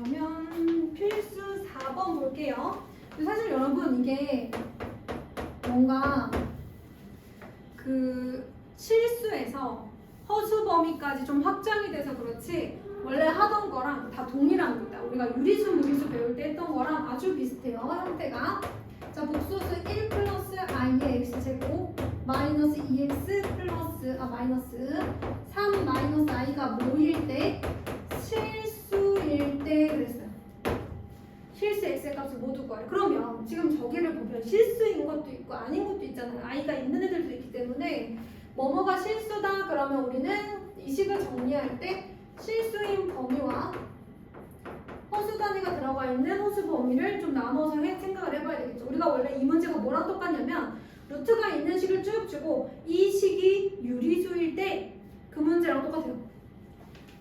그러면 필수 4번 볼게요. 사실 여러분 이게 뭔가 그 실수에서 허수 범위까지 좀 확장이 돼서 그렇지 원래 하던 거랑 다 동일한 겁니다. 우리가 유리수 무리수 배울 때 했던 거랑 아주 비슷해요. 형태가. 자, 복소수 1 플러스 i의 x제곱 마이너스 2x 플러스 마이너스 3 마이너스 i가 뭐일 때 실수일 때 그랬어요. 실수 x의 값을 모두 구하래. 그러면 지금 저기를 보면 실수인 것도 있고 아닌 것도 있잖아요. i가 있는 애들도 있기 때문에 뭐뭐가 실수다 그러면 우리는 이 식을 정리할 때 실수인 범위와 허수 단위가 들어가 있는 허수 범위를 좀 나눠서 생각을 해봐야 되겠죠. 우리가 원래 이 문제가 뭐랑 똑같냐면 루트가 있는 식을 쭉 주고 이 식이 유리수일 때 그 문제랑 똑같아요.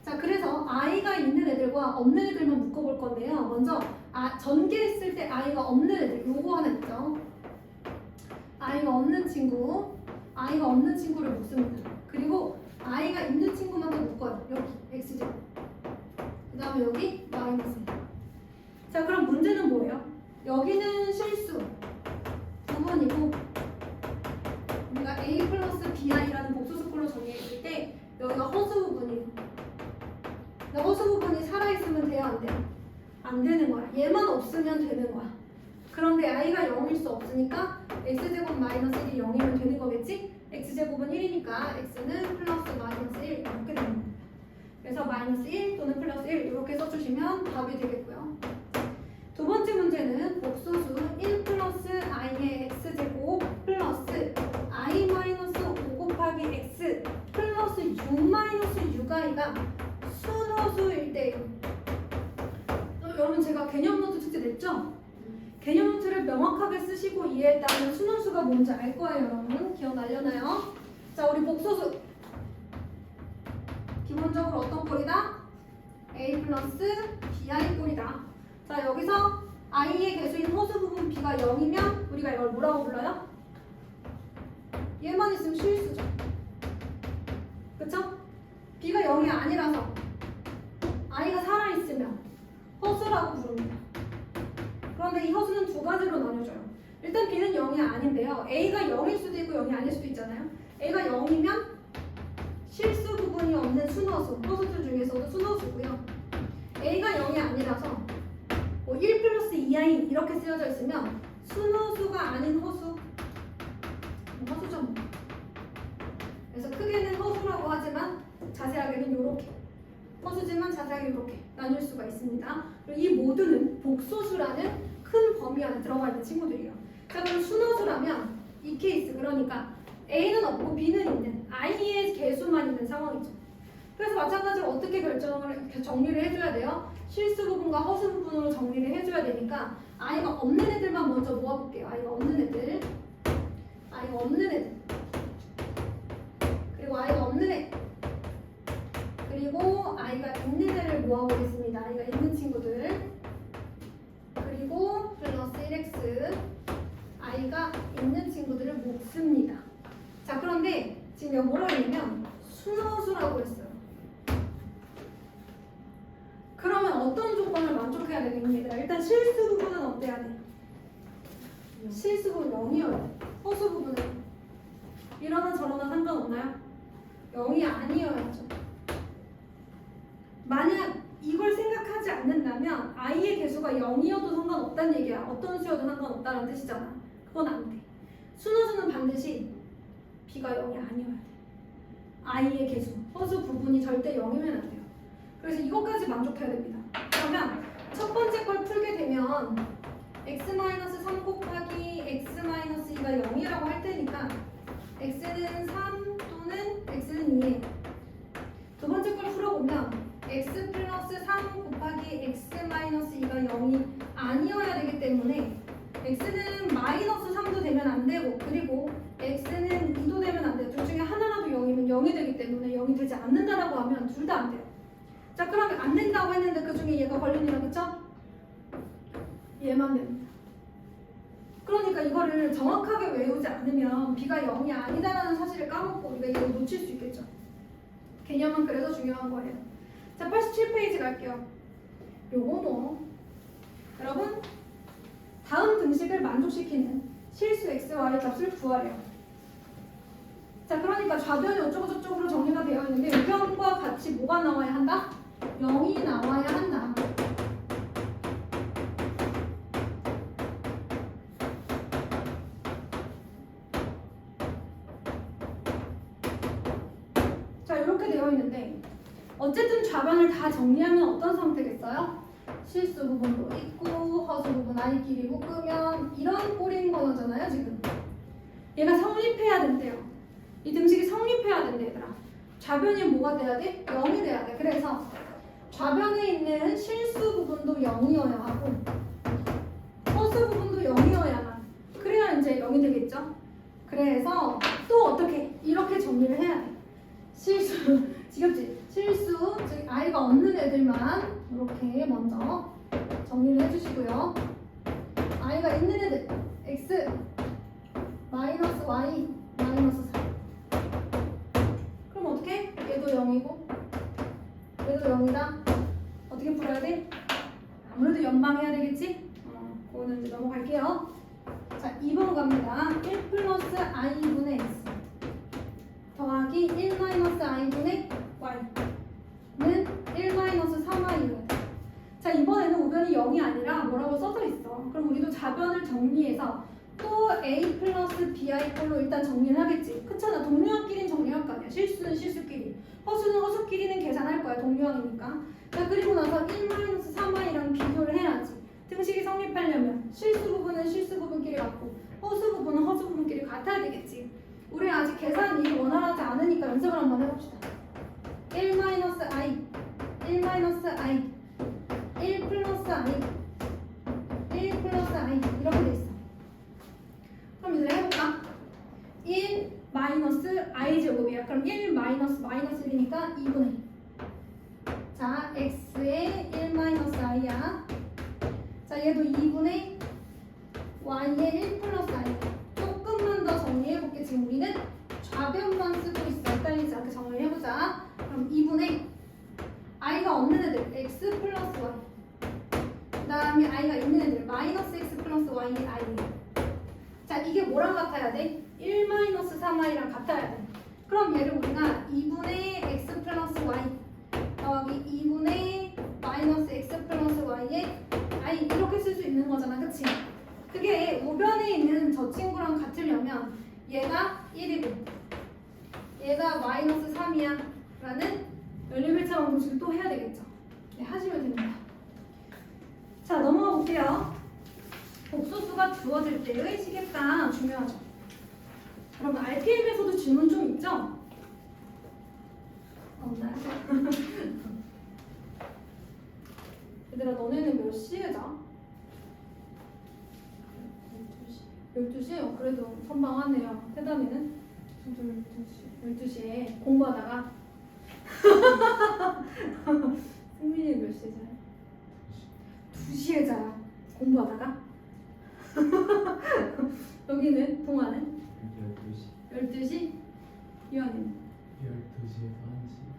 자, 그래서 i가 있는 애들과 없는 애들만 묶어볼 건데요. 먼저 전개했을 때 i가 없는 애들 요거 하나 있죠. i가 없는 친구를 묶습니다. 그리고 i가 있는 친구만 더 묶어요. 여기 x제곱 그 다음에 여기 마이너스. 자, 그럼 문제는 뭐예요? 여기는 실수 부분이고 우리가 a 플러스 bi라는 복수수꼴로 정리했을 때 여기가 허수 부분이에요. 근데 허수 부분이 살아있으면 돼요? 안 돼요? 안 되는 거야. 얘만 없으면 되는 거야. 그런데 i가 0일 수 없으니까 x제곱 마이너스 1이 0이면 되는 거겠지? x제곱은 1이니까 x는 플러스 마이너스 1 이렇게 되는 겁니다. 그래서 마이너스 1 또는 플러스 1 이렇게 써주시면 답이 되겠고요. 두 번째 문제는 복소수 1 플러스 i의 x제곱 플러스 i 마이너스 5 곱하기 x 플러스 6 마이너스 6i가 순허수일 때예요. 여러분 제가 개념 노트 숙제 냈죠? 개념 노트를 명확하게 쓰시고 이해했다면 순허수가 뭔지 알 거예요, 여러분. 기억나려나요? 자, 우리 복소수 기본적으로 어떤 꼴이다? a 플러스 bi 꼴이다. 자, 여기서 i의 개수인 허수 부분 b가 0이면 우리가 이걸 뭐라고 불러요? 얘만 있으면 실수죠. 그쵸? b가 0이 아니라서 i가 살아있으면 허수라고 부릅니다. 그런데 이 허수는 두 가지로 나뉘어져요. 일단 b는 0이 아닌데요. a가 0일 수도 있고 0이 아닐 수도 있잖아요. a가 0이면 실수 부분이 없는 순허수, 허수들 중에서도 순허수고요. a가 0이 아니라서 뭐 1 플러스 2i 이렇게 쓰여져 있으면 순허수가 아닌 허수, 허수죠. 그래서 크게는 허수라고 하지만 자세하게는 이렇게 허수지만 자세하게 이렇게 나눌 수가 있습니다. 그리고 이 모두는 복소수라는 큰 범위 안에 들어가 있는 친구들이에요. 자, 그럼 순허수라면 이 케이스, 그러니까 a는 없고 b는 있는 i의 개수만 있는 상황이죠. 그래서 마찬가지로 어떻게 정리를 해줘야 돼요? 실수 부분과 허수 부분으로 정리를 해줘야 되니까 i가 없는 애들만 먼저 모아볼게요. i가 없는 애들 그리고 i가 없는 애 그리고 i가 있는 애를 모아보겠습니다. i가 있는 친구들 그리고 플러스 1x i가 있는 친구들을 묶습니다. 자, 그런데 지금 여기 뭐라고 했냐면 순허수라고 했어요. 그러면 어떤 조건을 만족해야 되겠습니다. 일단 실수 부분은 어때야 돼? 실수 부분 0이어야 돼. 허수 부분은 이러나 저러나 상관없나요? 0이 아니어야죠. 만약 이걸 생각하지 않는다면 i의 개수가 0이어도 상관없다는 얘기야. 어떤 수여도 상관없다는 뜻이잖아. 그건 안 돼. 순허수는 반드시 b가 0이 아니어야 돼. i의 개수, 허수 부분이 절대 0이면 안 돼요. 그래서 이것까지 만족해야 됩니다. 그러면 첫 번째 걸 풀게 되면 x-3 곱하기 x-2가 0이라고 할 테니까 x는 3 또는 x는 2예요. 두 번째 걸 풀어보면 x 플러스 3 곱하기 x-2가 0이 아니어야 되기 때문에 x는 마이너스 3도 되면 안 되고 그리고 x는 2도 되면 안 돼요. 둘 중에 하나라도 0이면 0이 되기 때문에 0이 되지 않는다라고 하면 둘 다 안 돼요. 자, 그러면 안 된다고 했는데 그 중에 얘가 걸리네요. 그쵸? 얘만 됩니다. 그러니까 이거를 정확하게 외우지 않으면 b가 0이 아니다라는 사실을 까먹고 우리가 이걸 놓칠 수 있겠죠. 개념은 그래서 중요한 거예요. 자, 87페이지 갈게요. 요거도. 여러분, 다음 등식을 만족시키는 실수 x, y 값을 구하래요. 자, 그러니까 좌변이 어쩌고저쩌고로 정리가 되어 있는데 우변과 같이 뭐가 나와야 한다? 0이 나와야 한다. 자, 이렇게 되어 있는데 어쨌든 좌변을 다 정리하면 어떤 상태겠어요? 실수 부분도 있고 허수 부분 i끼리 묶으면 이런 꼴인 거잖아요. 지금 얘가 성립해야 된대요. 이 등식이 성립해야 된대 얘들아. 좌변이 뭐가 돼야 돼? 0이 돼야 돼. 그래서 좌변에 있는 실수 부분도 0이어야 하고 허수 부분도 0이어야만 그래야 이제 0이 되겠죠. 그래서 또 어떻게 이렇게 정리를 해야 돼. 실수 지겹지? 실수 즉 i가 없는 애들만 이렇게 먼저 정리를 해주시고요. i가 있는 애들 x 마이너스 y 마이너스 4. 그럼 어떻게? 얘도 0이고 얘도 0이다. 어떻게 풀어야 돼? 아무래도 연방해야 되겠지? 그거는 이제 넘어갈게요. 자, 2번 갑니다. 1 플러스 i분의 x 더하기 1 마이너스 i분의 y는 1 마이너스 3i여야 돼. 자, 이번에는 우변이 0이 아니라 뭐라고 써져 있어. 그럼 우리도 좌변을 정리해서 또 a 플러스 bi 꼴로 일단 정리를 하겠지. 그렇잖아. 동류항끼리는 정리할 거 아니야. 실수는 실수끼리, 허수는 허수끼리는 계산할 거야. 동류항이니까. 자, 그리고 나서 1 마이너스 3i랑 비교를 해야지. 등식이 성립하려면 실수 부분은 실수 부분끼리 같고 허수 부분은 허수 부분끼리 같아야 되겠지. 우리 아직 계산이 원활하지 않으니까 연습을 한번 해봅시다. 1 마이너스 i 1 마이너스 i 1 플러스 i 1 플러스 i 이렇게 돼 있어. 그럼 이제 해볼까? 1 마이너스 i 제곱이야. 그럼 1 마이너스 마이너스 1이니까 2분의 1. 자, x에 1 마이너스 i야. 자, 얘도 2분의 y에 1 플러스 i. 조금만 더 정리해볼게. 지금 우리는 좌변만 쓰고 있어. 헷갈리지 않게 정리해보자. 그럼 2분의 i가 없는 애들 x 플러스 y. 그 다음에 i가 있는 애들 마이너스 x 플러스 y의 i. 자, 이게 뭐랑 같아야 돼? 1 마이너스 3i랑 같아야 돼. 그럼 얘를 우리가 2분의 x 플러스 y 더하기 2분의 마이너스 x 플러스 y의 i 이렇게 쓸 수 있는 거잖아. 그치? 그게 우변에 있는 저 친구랑 같으려면 얘가 1이고 얘가 마이너스 3이야 라는 연립일차원 공식을 또 해야 되겠죠. 네, 하시면 됩니다. 자, 넘어가 볼게요. 복소수가 주어질 때의 시계값 중요하죠. 여러분 RPM에서도 질문 좀 있죠? 없나요? 얘들아, 너네는 몇 시에 자? 12시? 그래도 선방하네요. 태담이는? 저도 12시에 공부하다가 승민이 몇 시에 자요? 2시에 자요. 공부하다가? 여기는? 동아는? 12시? 이완이는?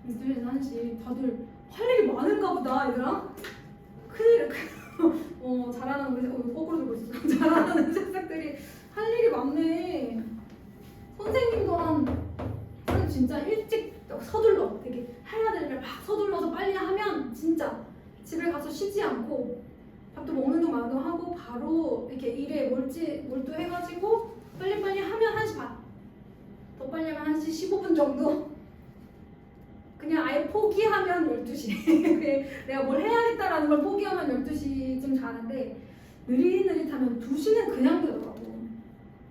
12시에서 1시. 다들 할 일이 많은가 보다, 얘들아? 큰일. 잘하는 우리 거꾸로 들고 있어. 잘하는 새싹들이 할 일이 많네. 선생님도 한 진짜 일찍 서둘러 되게 해야 될 일 막 서둘러서 빨리 하면 진짜 집에 가서 쉬지 않고 밥도 먹는 둥 마는 둥 하고 바로 이렇게 일에 몰두해가지고 빨리빨리 하면 1시 반. 더 빨리 하면 1시 15분 정도. 그냥 아예 포기하면 12시. 내가 뭘 해야겠다라는 걸 포기하면 12시쯤 자는데 느릿느릿하면 2시는 그냥 되더라고.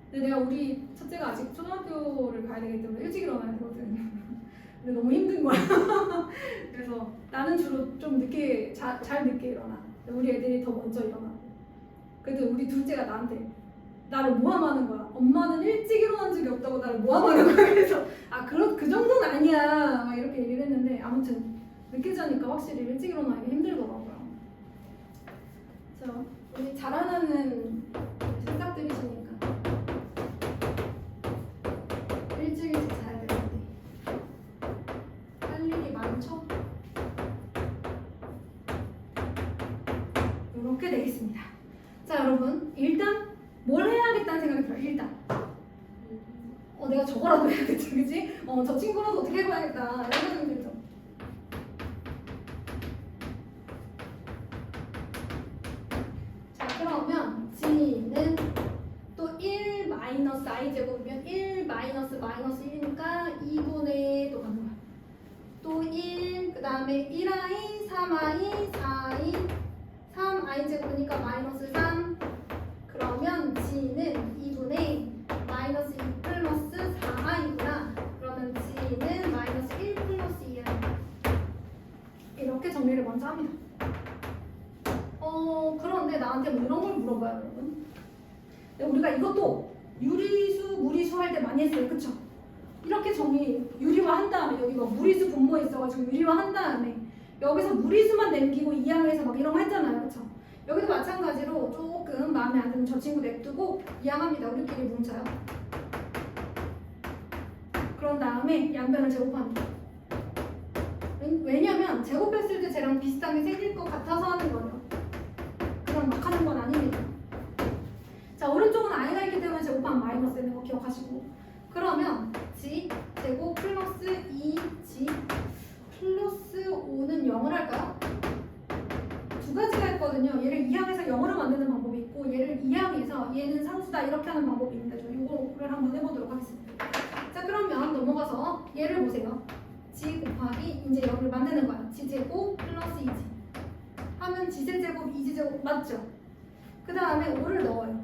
근데 내가 우리 첫째가 아직 초등학교를 가야 되기 때문에 일찍 일어나야 되거든. 근데 너무 힘든 거야. 그래서 나는 주로 좀 늦게 잘 늦게 일어나. 우리 애들이 더 먼저 일어나고. 그래도 우리 둘째가 나한테 나를 모함하는 거야. 엄마는 일찍 일어난 적이 없다고 나를 모함하는 거야. 그래서 그 정도는 아니야 막 이렇게 얘기를 했는데 아무튼 늦게 자니까 확실히 일찍 일어나기가 힘들더라고요. 그래서 우리 자라나는 생각들이시니까 일찍 자야 되는데 할 일이 많죠? 이렇게 되겠습니다. 자, 여러분 일단 뭘 해야겠다는 생각이 들어요. 일단 내가 저거라도 해야겠지, 그치? 저 친구라도 어떻게 해봐야겠다 이런 생각이 들죠. 자, 그러면 G는 또 1 마이너스 I 제곱이면 1 마이너스 마이너스 1이니까 2분의 또 가는 거야. 또 1, 그 다음에 1i, 3i, 4i, 3i 제곱이니까 마이너스 3. 그러면 G는 2분의 마이너스 2 플러스 4i구나. 그러면 G는 마이너스 1 플러스 2i. 이렇게 정리를 먼저 합니다. 그런데 나한테 뭐 이런 걸 물어봐요, 여러분. 근데 우리가 이것도 유리수, 무리수 할 때 많이 했어요, 그쵸? 이렇게 정리, 유리화 한 다음에 여기 막 무리수 분모 있어가지고 유리화 한 다음에 여기서 무리수만 남기고 이항해서 막 이런 거 했잖아요, 그쵸? 여기도 마찬가지로 조금 마음에 안 드는 저 친구 냅두고 이항합니다. 우리끼리 뭉쳐요. 그런 다음에 양변을 제곱합니다. 왜냐면 제곱했을 때 쟤랑 비슷하게 생길 것 같아서 하는 거예요. 그냥 막 하는 건 아닙니다. 자, 오른쪽은 i가 있기 때문에 제곱하면 마이너스 되는 거 기억하시고, 그러면 g 제곱 플러스 2g 플러스 5는 0을 할까요? 두 가지가 있거든요. 얘를 이항해서 0으로 만드는 방법이 있고, 얘를 이항해서 얘는 상수다 이렇게 하는 방법이 있는데 저 이거를 한번 해보도록 하겠습니다. 자, 그러면 넘어가서 얘를 보세요. g 곱하기 이제 0을 만드는 거야. g 제곱 플러스 2g 하면 g세 제곱 2g 제곱 맞죠? 그 다음에 5를 넣어요.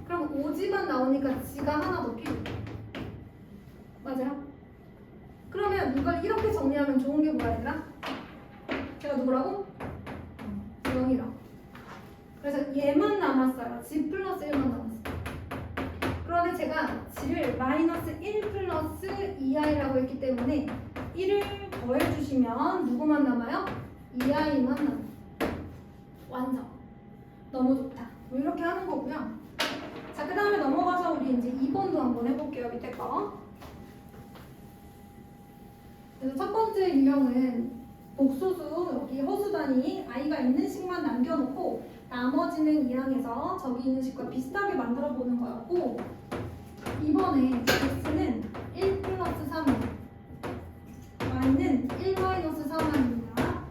그럼 5g만 나오니까 g가 하나 더 필요해. 맞아요? 그러면 이걸 이렇게 정리하면 좋은 게 뭐야, 얘들아? 제가 누구라고? 0이라고. 그래서 얘만 남았어요. g 플러스 1만 남았어요. 그런데 제가 g를 마이너스 1 플러스 2i라고 했기 때문에 1을 더해주시면 누구만 남아요? 2i만 남아요. 완성. 너무 좋다. 뭐 이렇게 하는 거고요. 자, 그 다음에 넘어가서 우리 이제 2번도 한번 해볼게요. 밑에 거. 그래서 첫 번째 유형은 복소수, 여기 허수단위 i가 있는 식만 남겨놓고 나머지는 이항해서 저기 있는 식과 비슷하게 만들어 보는 거였고, 이번에 x는 1 플러스 3이에요. y는 1 마이너스 3y입니다.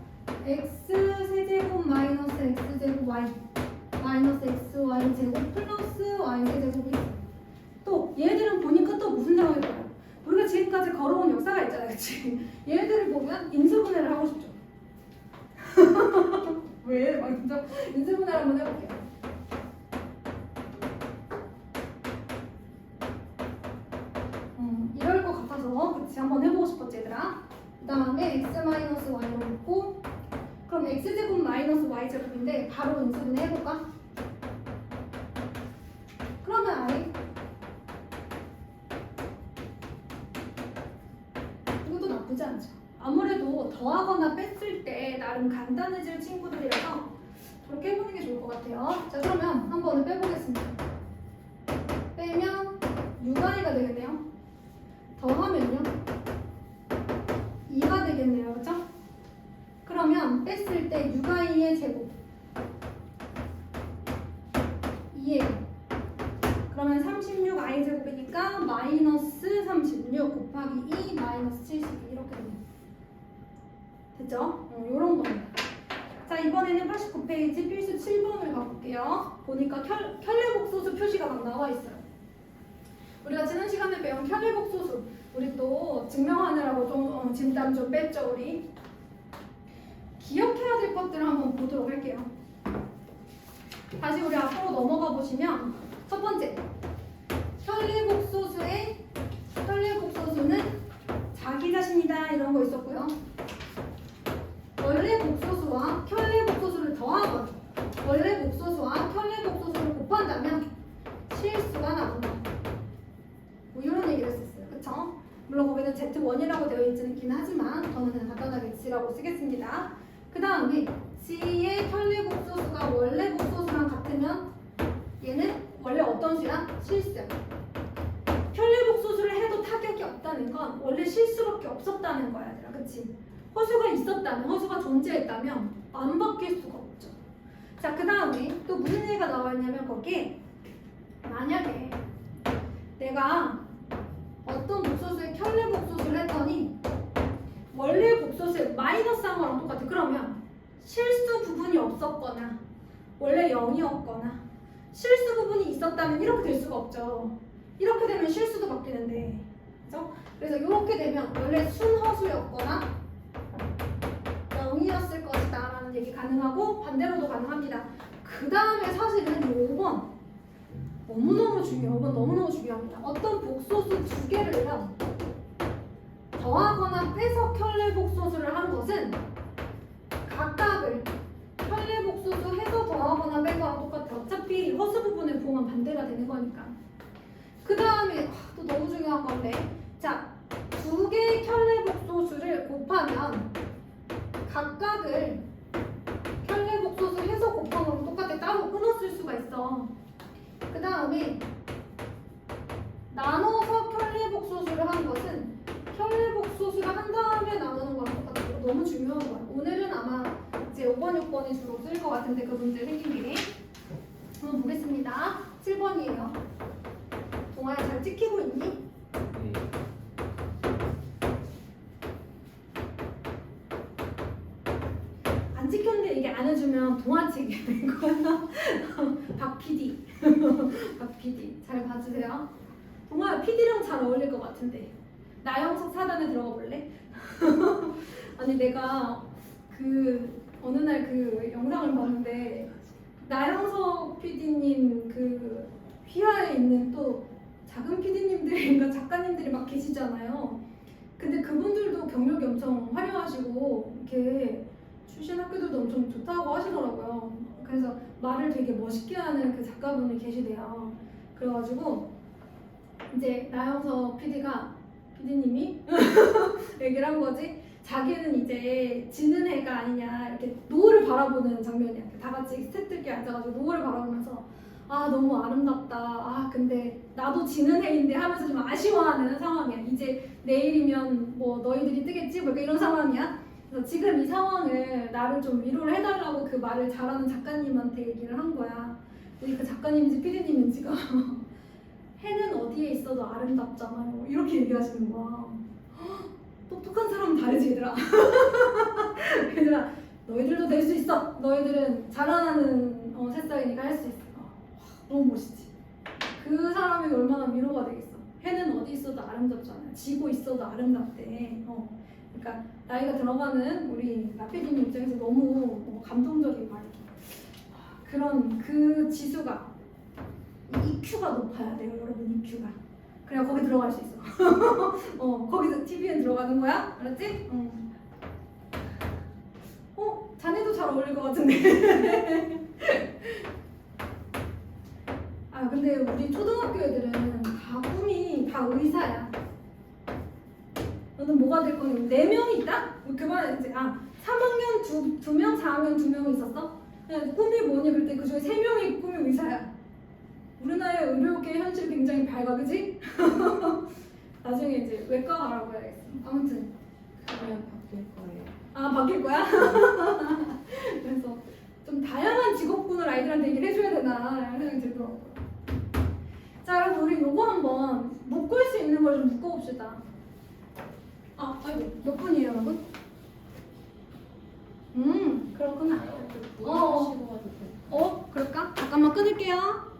x 세제곱 마이너스 x제곱 y 마이너스 xy 제곱 플러스 y 세제곱이 있어요. 또 얘들은 보니까 또 무슨 생각일 거예요? 우리가 지금까지 걸어온 역사가 있잖아요, 그치? 얘들을 보면 인수분해를 하고 싶죠. 왜? 막 진짜 인수분해를 한번 해볼게요. 이럴 것 같아서 그치? 한번 해보고 싶었지, 얘들아? 그 다음에 x 마이너스 y로 놓고, 그럼 x제곱 마이너스 y제곱인데 바로 인수분해 해볼까? 그러면 i 이것도 나쁘지 않죠. 아무래도 더하거나 뺐을 때 나름 간단해질 친구들이라서 저렇게 해보는 게 좋을 것 같아요. 자, 그러면 한 번은 빼보겠습니다. 빼면 6i가 되겠네요. 더하면요 2가 되겠네요, 그렇죠? 그러면 뺐을 때 6i의 제곱 2예요. 그러면 36i 제곱이니까 마이너스 36 곱하기 2 마이너스 72 이렇게 됩니다. 됐죠? 요런 겁니다. 자, 이번에는 89페이지 필수 7번을 가볼게요. 보니까 켤레복소수 표시가 막 나와 있어요. 우리가 지난 시간에 배운 켤레복소수, 우리 또 증명하느라고 좀 진땀 좀 뺐죠, 우리. 기억해야 될 것들을 한번 보도록 할게요. 다시 우리 앞으로 넘어가 보시면 첫 번째, 켤레복소수는 자기 자신이다 이런 거 있었고요. 원래 복소수와 켤레복소수를 더하거나 원래 복소수와 켤레복소수를 곱한다면 실수가 나온다. 뭐 이런 얘기를 했었어요. 그쵸? 물론 거기는 Z1이라고 되어 있긴 하지만 저는 그냥 간단하게 G라고 쓰겠습니다. 그 다음에 G의 켤레복소수가 원래 복소수랑 같으면 얘는 원래 어떤 수야? 실수야. 켤레복소수를 해도 타격이 없다는 건 원래 실수밖에 없었다는 거야, 얘들아. 그치? 허수가 있었다면, 허수가 존재했다면 안 바뀔 수가 없죠. 자, 그 다음에 또 무슨 얘기가 나와 있냐면 거기에 만약에 내가 어떤 복소수에 켤레 복소수를 했더니 원래 복소수의 마이너스한 거랑 똑같아. 그러면 실수 부분이 없었거나 원래 0이었거나 실수 부분이 있었다면 이렇게 될 수가 없죠. 이렇게 되면 실수도 바뀌는데, 그죠? 그래서 이렇게 되면 원래 순허수였거나 0이었을 것이다 라는 얘기 가능하고 반대로도 가능합니다. 그 다음에 사실은 5번 너무너무 중요해요. 5번 너무너무 중요합니다. 어떤 복소수 두 개를요 더하거나 빼서 켤레 복소수를 한 것은 각각을 켤레 복소수 해서 더하거나 빼거랑 똑같아. 어차피 허수 부분을 보면 반대가 되는 거니까. 그 다음에 또 너무 중요한 건데, 자, 두 개의 켤레 복소수를 곱하면 각각을 켤레 복소수 해서 곱한 거랑 똑같아. 따로 끊었을 수가 있어. 그 다음에 나눠서 켤레 복소수를 한 것은 켤레 복소수를 한 다음에 나누는 거랑 똑같아. 너무 중요한 거야. 오늘은 아마 이제 5번, 6번이 주로 쓸 것 같은데 그 문제 생긴 게 한번 보겠습니다. 7번이에요. 동아야 잘 찍히고 있니? 네. 안 찍혔는데 이게 안 해주면 동화책이 된 거야. 박 PD. 박 PD. 잘 봐주세요. 동아야 PD랑 잘 어울릴 것 같은데. 나영석 사단에 들어가 볼래? 아니 내가 그 어느 날 그 영상을 봤는데 나영석 PD님 그 휘하에 있는 또 작은 PD님들인가 작가님들이 막 계시잖아요. 근데 그분들도 경력이 엄청 화려하시고 이렇게 출신 학교들도 엄청 좋다고 하시더라고요. 그래서 말을 되게 멋있게 하는 그 작가분이 계시대요. 그래가지고 이제 나영석 PD님이 얘기를 한 거지. 자기는 이제 지는 애가 아니냐 이렇게 노을을 바라보는 장면이야. 다 같이 스태프들끼리 앉아가지고 노을을 바라보면서 아 너무 아름답다. 아 근데 나도 지는 애인데 하면서 좀 아쉬워하는 상황이야. 이제 내일이면 뭐 너희들이 뜨겠지 뭐 이런 상황이야. 그래서 지금 이 상황을 나를 좀 위로를 해달라고 그 말을 잘하는 작가님한테 얘기를 한 거야. 근데 그 작가님인지 PD님인지가 해는 어디에 있어도 아름답잖아요. 이렇게 얘기하시는 거야. 똑똑한 사람은 다르지 얘들아. 얘들아 너희들도 될 수 있어. 너희들은 자라나는 새싹이니까 할 수 있어. 너무 멋있지. 그 사람이 얼마나 위로가 되겠어. 해는 어디 있어도 아름답잖아요. 지고 있어도 아름답대. 그러니까 나이가 들어가는 우리 라피디님 입장에서 너무 감동적인 말이죠. 그런 그 지수가 EQ가 높아야 돼요, 여러분. EQ가. 그래야 거기 들어갈 수 있어. 거기서 TVN 들어가는 거야, 알았지? 자네도 잘 어울릴 것 같은데. 아 근데 우리 초등학교 애들은 다 꿈이 다 의사야. 너는 뭐가 될 거니? 4명이 있다? 그만 이제 3학년 2명, 4학년 2명 있었어? 그냥 꿈이 뭐니? 그때 그 중에 3명이 꿈이 의사야. 우리나라의 의료계 현실 굉장히 밝아, 그지? 나중에 이제 외과 가라고 해야겠어. 아무튼 그냥 바뀔 거예요. 바뀔 거야? 그래서 좀 다양한 직업군을 아이들한테 얘기를 해줘야 되나 이런 생각이 들더라고요. 자, 그럼 우리 요거 한번 묶을 수 있는 걸 좀 묶어봅시다. 아이고, 몇 분이에요, 여러분? 그렇구나. 그럴까? 그럴까? 잠깐만 끊을게요.